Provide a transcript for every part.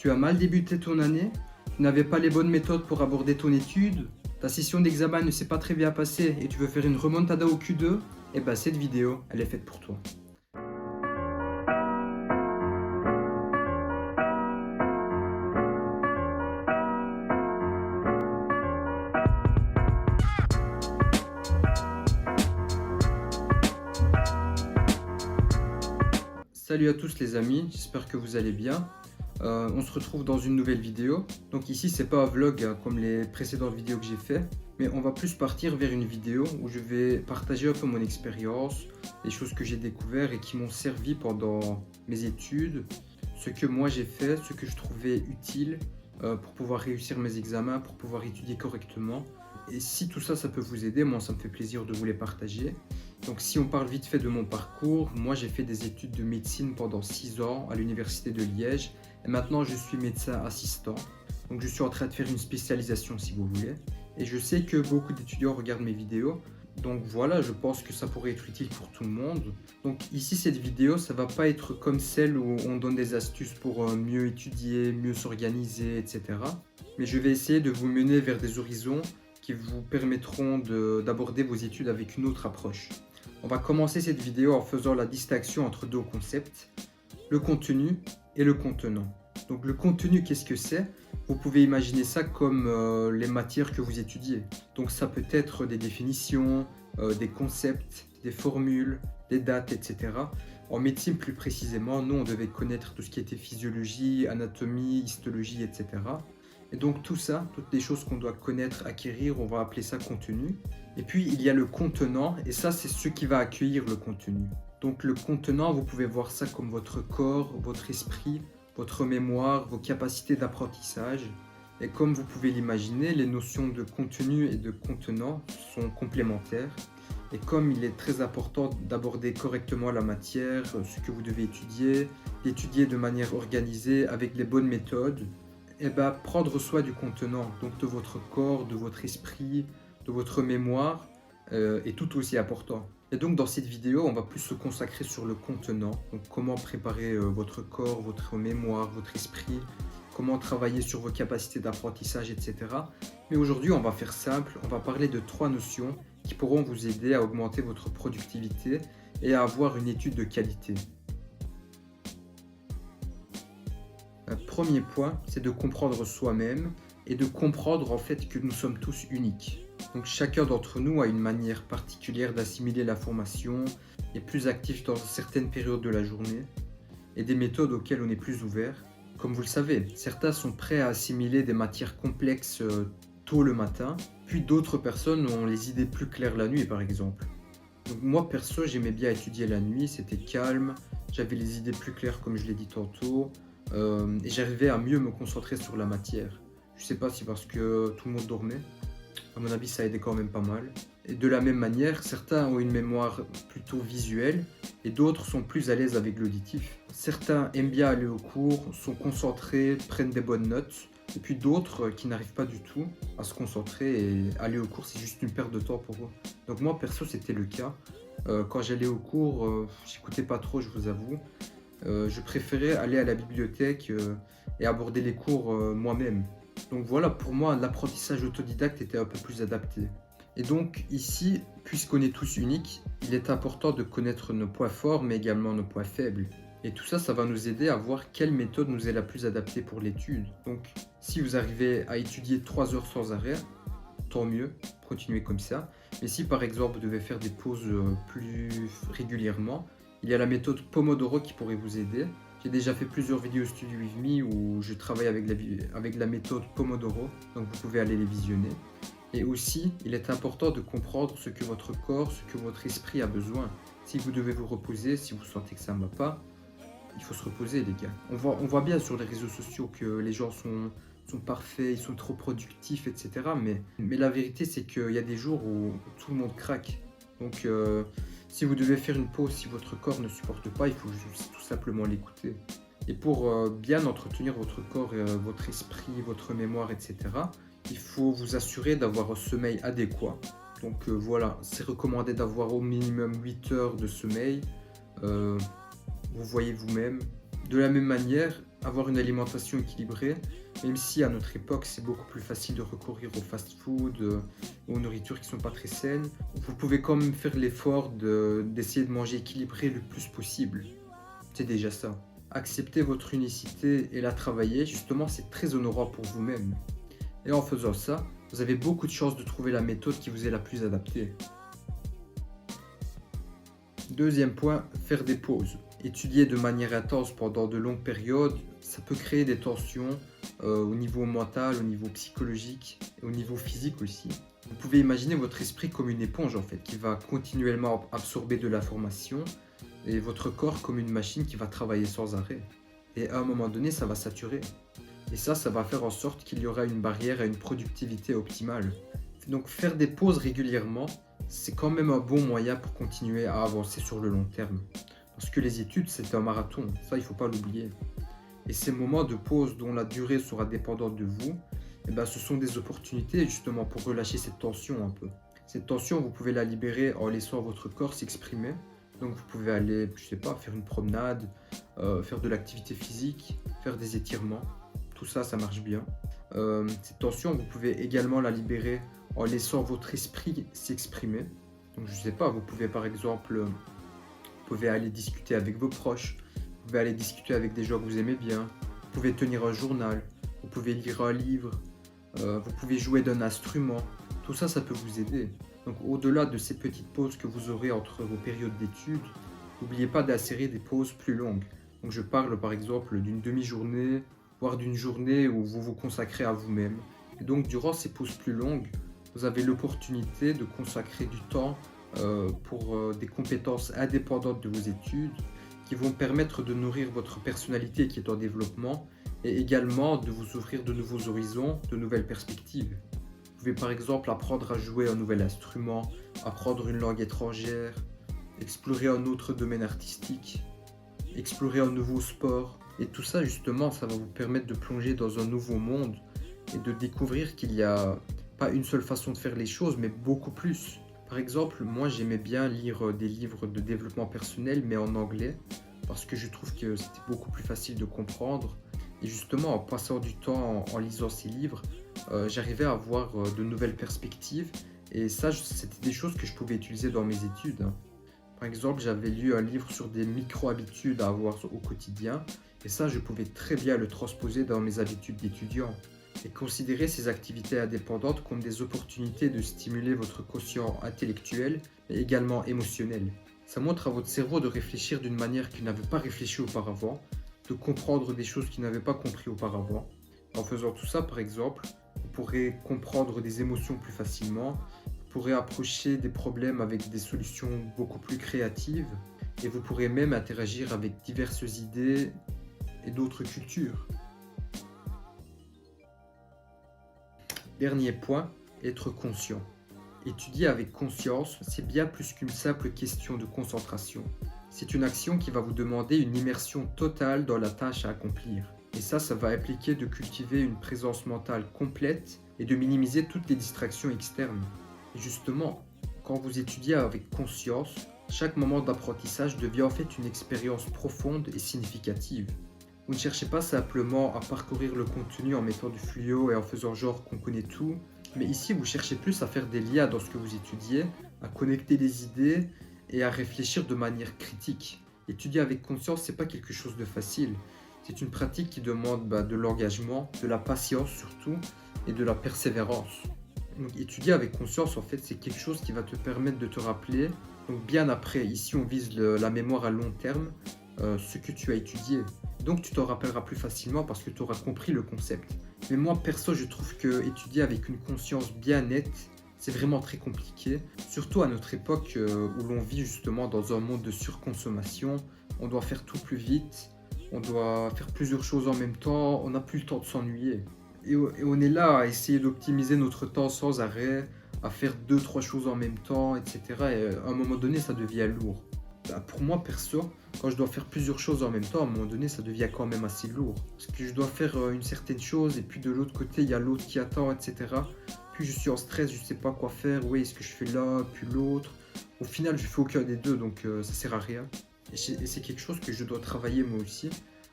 Tu as mal débuté ton année? Tu n'avais pas les bonnes méthodes pour aborder ton étude? Ta session d'examen ne s'est pas très bien passée et tu veux faire une remontada au Q2? Eh ben cette vidéo, elle est faite pour toi. Salut à tous les amis, j'espère que vous allez bien. On se retrouve dans une nouvelle vidéo. Donc ici c'est pas un vlog hein, comme les précédentes vidéos que j'ai fait, mais on va plus partir vers une vidéo où je vais partager un peu mon expérience, les choses que j'ai découvertes et qui m'ont servi pendant mes études, ce que moi j'ai fait, ce que je trouvais utile pour pouvoir réussir mes examens, pour pouvoir étudier correctement. Et si tout ça, ça peut vous aider, moi ça me fait plaisir de vous les partager. Donc si on parle vite fait de mon parcours, moi j'ai fait des études de médecine pendant 6 ans à l'université de Liège et maintenant je suis médecin assistant. Donc je suis en train de faire une spécialisation si vous voulez. Et je sais que beaucoup d'étudiants regardent mes vidéos. Donc voilà, je pense que ça pourrait être utile pour tout le monde. Donc ici cette vidéo, ça va pas être comme celle où on donne des astuces pour mieux étudier, mieux s'organiser, etc. Mais je vais essayer de vous mener vers des horizons qui vous permettront d'aborder vos études avec une autre approche. On va commencer cette vidéo en faisant la distinction entre deux concepts, le contenu et le contenant. Donc le contenu, qu'est-ce que c'est? Vous pouvez imaginer ça comme les matières que vous étudiez. Donc ça peut être des définitions, des concepts, des formules, des dates, etc. En médecine plus précisément, nous on devait connaître tout ce qui était physiologie, anatomie, histologie, etc. Et donc tout ça, toutes les choses qu'on doit connaître, acquérir, on va appeler ça contenu. Et puis il y a le contenant, et ça c'est ce qui va accueillir le contenu. Donc le contenant, vous pouvez voir ça comme votre corps, votre esprit, votre mémoire, vos capacités d'apprentissage. Et comme vous pouvez l'imaginer, les notions de contenu et de contenant sont complémentaires. Et comme il est très important d'aborder correctement la matière, ce que vous devez étudier, d'étudier de manière organisée avec les bonnes méthodes, et prendre soin du contenant, donc de votre corps, de votre esprit, de votre mémoire, est tout aussi important. Et donc dans cette vidéo, on va plus se consacrer sur le contenant, donc comment préparer votre corps, votre mémoire, votre esprit, comment travailler sur vos capacités d'apprentissage, etc. Mais aujourd'hui, on va faire simple, on va parler de 3 notions qui pourront vous aider à augmenter votre productivité et à avoir une étude de qualité. Un premier point, c'est de comprendre soi-même et de comprendre en fait que nous sommes tous uniques. Donc chacun d'entre nous a une manière particulière d'assimiler l'information, est plus actif dans certaines périodes de la journée et des méthodes auxquelles on est plus ouvert. Comme vous le savez, certains sont prêts à assimiler des matières complexes tôt le matin, puis d'autres personnes ont les idées plus claires la nuit par exemple. Donc moi perso, j'aimais bien étudier la nuit, c'était calme, j'avais les idées plus claires comme je l'ai dit tantôt. Et j'arrivais à mieux me concentrer sur la matière. Je sais pas si parce que tout le monde dormait, à mon avis ça aidait quand même pas mal. Et de la même manière, certains ont une mémoire plutôt visuelle et d'autres sont plus à l'aise avec l'auditif. Certains aiment bien aller au cours, sont concentrés, prennent des bonnes notes, et puis d'autres qui n'arrivent pas du tout à se concentrer et aller au cours c'est juste une perte de temps pour eux. Donc moi perso c'était le cas. Quand j'allais au cours, j'écoutais pas trop je vous avoue. Je préférais aller à la bibliothèque et aborder les cours moi-même. Donc voilà, pour moi, l'apprentissage autodidacte était un peu plus adapté. Et donc ici, puisqu'on est tous uniques, il est important de connaître nos points forts, mais également nos points faibles. Et tout ça, ça va nous aider à voir quelle méthode nous est la plus adaptée pour l'étude. Donc si vous arrivez à étudier 3 heures sans arrêt, tant mieux, continuez comme ça. Mais si par exemple vous devez faire des pauses plus régulièrement, il y a la méthode Pomodoro qui pourrait vous aider. J'ai déjà fait plusieurs vidéos Study With Me où je travaille avec la méthode Pomodoro, donc vous pouvez aller les visionner. Et aussi, il est important de comprendre ce que votre corps, ce que votre esprit a besoin. Si vous devez vous reposer, si vous sentez que ça ne va pas, il faut se reposer les gars. On voit bien sur les réseaux sociaux que les gens sont parfaits, ils sont trop productifs, etc. Mais la vérité c'est qu'il y a des jours où tout le monde craque. Donc si vous devez faire une pause, si votre corps ne supporte pas, il faut juste tout simplement l'écouter. Et pour bien entretenir votre corps, votre esprit, votre mémoire, etc., il faut vous assurer d'avoir un sommeil adéquat. Donc voilà, c'est recommandé d'avoir au minimum 8 heures de sommeil. Vous voyez vous-même. De la même manière, avoir une alimentation équilibrée, même si à notre époque c'est beaucoup plus facile de recourir au fast-food, aux nourritures qui sont pas très saines. Vous pouvez quand même faire l'effort d'essayer de manger équilibré le plus possible. C'est déjà ça. Accepter votre unicité et la travailler, justement, c'est très honorant pour vous-même. Et en faisant ça, vous avez beaucoup de chances de trouver la méthode qui vous est la plus adaptée. Deuxième point, faire des pauses. Étudier de manière intense pendant de longues périodes, ça peut créer des tensions au niveau mental, au niveau psychologique et au niveau physique aussi. Vous pouvez imaginer votre esprit comme une éponge en fait, qui va continuellement absorber de l'information et votre corps comme une machine qui va travailler sans arrêt. Et à un moment donné, ça va saturer. Et ça va faire en sorte qu'il y aura une barrière à une productivité optimale. Donc faire des pauses régulièrement, c'est quand même un bon moyen pour continuer à avancer sur le long terme. Parce que les études, c'est un marathon, ça il ne faut pas l'oublier. Et ces moments de pause dont la durée sera dépendante de vous, eh ben, ce sont des opportunités justement pour relâcher cette tension un peu. Cette tension, vous pouvez la libérer en laissant votre corps s'exprimer. Donc vous pouvez aller, je sais pas, faire une promenade, faire de l'activité physique, faire des étirements. Tout ça, ça marche bien. Cette tension, vous pouvez également la libérer en laissant votre esprit s'exprimer. Donc je sais pas, vous pouvez par exemple, vous pouvez aller discuter avec vos proches, vous pouvez aller discuter avec des gens que vous aimez bien, vous pouvez tenir un journal, vous pouvez lire un livre, vous pouvez jouer d'un instrument. Tout ça, ça peut vous aider. Donc au-delà de ces petites pauses que vous aurez entre vos périodes d'études, n'oubliez pas d'insérer des pauses plus longues. Donc je parle par exemple d'une demi-journée, voire d'une journée où vous vous consacrez à vous-même. Et donc durant ces pauses plus longues, vous avez l'opportunité de consacrer du temps pour des compétences indépendantes de vos études qui vont permettre de nourrir votre personnalité qui est en développement et également de vous ouvrir de nouveaux horizons, de nouvelles perspectives. Vous pouvez par exemple apprendre à jouer un nouvel instrument, apprendre une langue étrangère, explorer un autre domaine artistique, explorer un nouveau sport. Et tout ça justement, ça va vous permettre de plonger dans un nouveau monde et de découvrir qu'il n'y a pas une seule façon de faire les choses, mais beaucoup plus. Par exemple, moi j'aimais bien lire des livres de développement personnel, mais en anglais, parce que je trouve que c'était beaucoup plus facile de comprendre. Et justement, en passant du temps en lisant ces livres, j'arrivais à avoir de nouvelles perspectives. Et ça, c'était des choses que je pouvais utiliser dans mes études. Par exemple, j'avais lu un livre sur des micro-habitudes à avoir au quotidien. Et ça, je pouvais très bien le transposer dans mes habitudes d'étudiant. Et considérer ces activités indépendantes comme des opportunités de stimuler votre quotient intellectuel, mais également émotionnel. Ça montre à votre cerveau de réfléchir d'une manière qu'il n'avait pas réfléchi auparavant, de comprendre des choses qu'il n'avait pas compris auparavant. En faisant tout ça, par exemple, vous pourrez comprendre des émotions plus facilement, vous pourrez approcher des problèmes avec des solutions beaucoup plus créatives, et vous pourrez même interagir avec diverses idées et d'autres cultures. Dernier point, être conscient. Étudier avec conscience, c'est bien plus qu'une simple question de concentration. C'est une action qui va vous demander une immersion totale dans la tâche à accomplir. Et ça va impliquer de cultiver une présence mentale complète et de minimiser toutes les distractions externes. Et justement, quand vous étudiez avec conscience, chaque moment d'apprentissage devient en fait une expérience profonde et significative. Vous ne cherchez pas simplement à parcourir le contenu en mettant du fluo et en faisant genre qu'on connaît tout, mais ici vous cherchez plus à faire des liens dans ce que vous étudiez, à connecter les idées et à réfléchir de manière critique. Étudier avec conscience, c'est pas quelque chose de facile. C'est une pratique qui demande de l'engagement, de la patience surtout, et de la persévérance. Donc étudier avec conscience, en fait, c'est quelque chose qui va te permettre de te rappeler, donc bien après, ici on vise la mémoire à long terme, ce que tu as étudié. Donc tu t'en rappelleras plus facilement parce que tu auras compris le concept. Mais moi perso, je trouve que étudier avec une conscience bien nette, c'est vraiment très compliqué. Surtout à notre époque où l'on vit justement dans un monde de surconsommation. On doit faire tout plus vite, on doit faire plusieurs choses en même temps, on n'a plus le temps de s'ennuyer. Et on est là à essayer d'optimiser notre temps sans arrêt, à faire 2-3 choses en même temps, etc. Et à un moment donné, ça devient lourd. Pour moi perso, quand je dois faire plusieurs choses en même temps, à un moment donné, ça devient quand même assez lourd. Parce que je dois faire une certaine chose et puis de l'autre côté, il y a l'autre qui attend, etc. Puis je suis en stress, je ne sais pas quoi faire. Oui, est-ce que je fais là, puis l'autre? Au final, je fais aucun des deux, donc ça sert à rien. Et c'est quelque chose que je dois travailler moi aussi.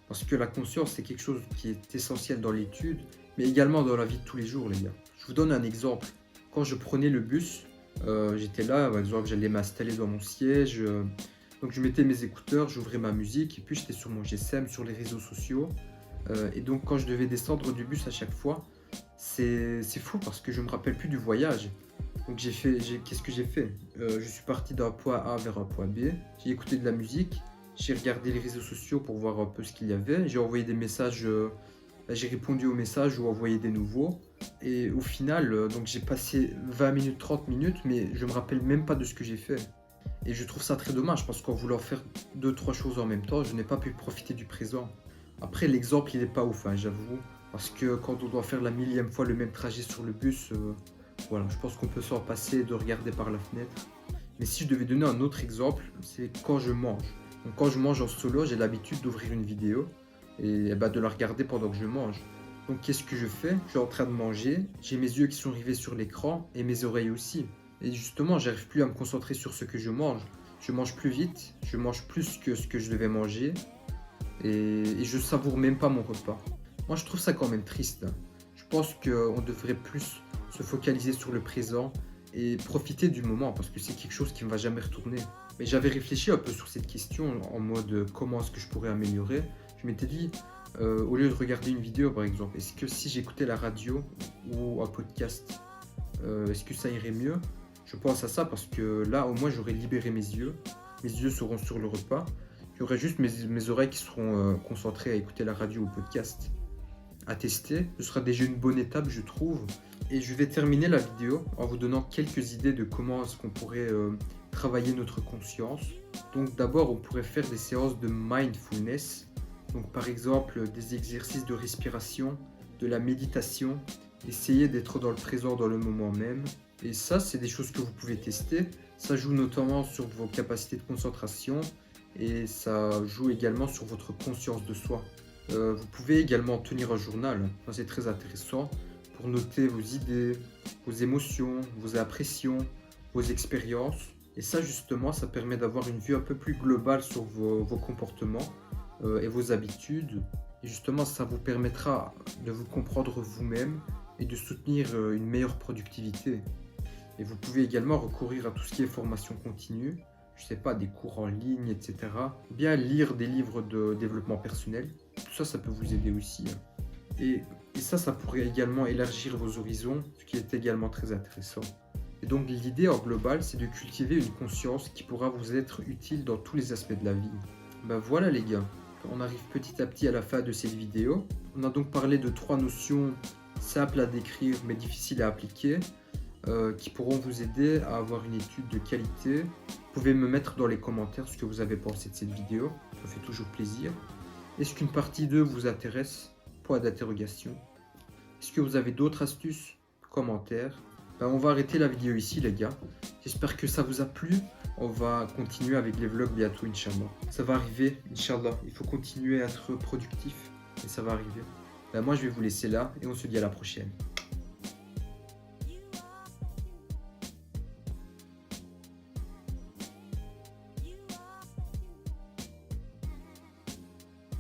Parce que la conscience, c'est quelque chose qui est essentiel dans l'étude, mais également dans la vie de tous les jours, les gars. Je vous donne un exemple. Quand je prenais le bus, j'étais là, par exemple, j'allais m'installer dans mon siège. Donc je mettais mes écouteurs, j'ouvrais ma musique, et puis j'étais sur mon GSM, sur les réseaux sociaux. Et donc quand je devais descendre du bus à chaque fois, c'est fou parce que je me rappelle plus du voyage. Donc qu'est-ce que j'ai fait? Je suis parti d'un point A vers un point B, j'ai écouté de la musique, j'ai regardé les réseaux sociaux pour voir un peu ce qu'il y avait, j'ai envoyé des messages, j'ai répondu aux messages ou envoyé des nouveaux. Et au final, donc j'ai passé 20 minutes, 30 minutes, mais je me rappelle même pas de ce que j'ai fait. Et je trouve ça très dommage parce qu'en voulant faire deux, trois choses en même temps, je n'ai pas pu profiter du présent. Après, l'exemple, il n'est pas ouf, hein, j'avoue. Parce que quand on doit faire la millième fois le même trajet sur le bus, voilà, je pense qu'on peut s'en passer de regarder par la fenêtre. Mais si je devais donner un autre exemple, c'est quand je mange. Donc quand je mange en solo, j'ai l'habitude d'ouvrir une vidéo et bah, de la regarder pendant que je mange. Donc qu'est-ce que je fais? Je suis en train de manger, j'ai mes yeux qui sont rivés sur l'écran et mes oreilles aussi. Et justement, j'arrive plus à me concentrer sur ce que je mange. Je mange plus vite, je mange plus que ce que je devais manger et je savoure même pas mon repas. Moi, je trouve ça quand même triste. Je pense qu'on devrait plus se focaliser sur le présent et profiter du moment parce que c'est quelque chose qui ne va jamais retourner. Mais j'avais réfléchi un peu sur cette question en mode comment est-ce que je pourrais améliorer. Je m'étais dit, au lieu de regarder une vidéo par exemple, est-ce que si j'écoutais la radio ou un podcast, est-ce que ça irait mieux? Je pense à ça parce que là, au moins, j'aurais libéré mes yeux. Mes yeux seront sur le repas. Il y aurait juste mes oreilles qui seront concentrées à écouter la radio ou le podcast. À tester, ce sera déjà une bonne étape, je trouve. Et je vais terminer la vidéo en vous donnant quelques idées de comment est-ce qu'on pourrait travailler notre conscience. Donc d'abord, on pourrait faire des séances de mindfulness. Donc par exemple, des exercices de respiration, de la méditation, essayer d'être dans le présent, dans le moment même. Et ça, c'est des choses que vous pouvez tester. Ça joue notamment sur vos capacités de concentration et ça joue également sur votre conscience de soi. Vous pouvez également tenir un journal, ça c'est très intéressant, pour noter vos idées, vos émotions, vos impressions, vos expériences. Et ça justement, ça permet d'avoir une vue un peu plus globale sur vos comportements et vos habitudes. Et justement, ça vous permettra de vous comprendre vous-même et de soutenir une meilleure productivité. Et vous pouvez également recourir à tout ce qui est formation continue, je sais pas, des cours en ligne, etc. Ou bien lire des livres de développement personnel. Tout ça, ça peut vous aider aussi. Et ça pourrait également élargir vos horizons, ce qui est également très intéressant. Et donc l'idée en global, c'est de cultiver une conscience qui pourra vous être utile dans tous les aspects de la vie. Ben voilà les gars, on arrive petit à petit à la fin de cette vidéo. On a donc parlé de 3 notions simples à décrire mais difficiles à appliquer, qui pourront vous aider à avoir une étude de qualité. Vous pouvez me mettre dans les commentaires ce que vous avez pensé de cette vidéo, ça fait toujours plaisir. Est-ce qu'une partie 2 vous intéresse? Point d'interrogation. Est-ce que vous avez d'autres astuces? Commentaires. Ben, on va arrêter la vidéo ici les gars. J'espère que ça vous a plu. On va continuer avec les vlogs bientôt, Inch'Allah. Ça va arriver, Inch'Allah. Il faut continuer à être productif et ça va arriver. Ben, moi je vais vous laisser là et on se dit à la prochaine.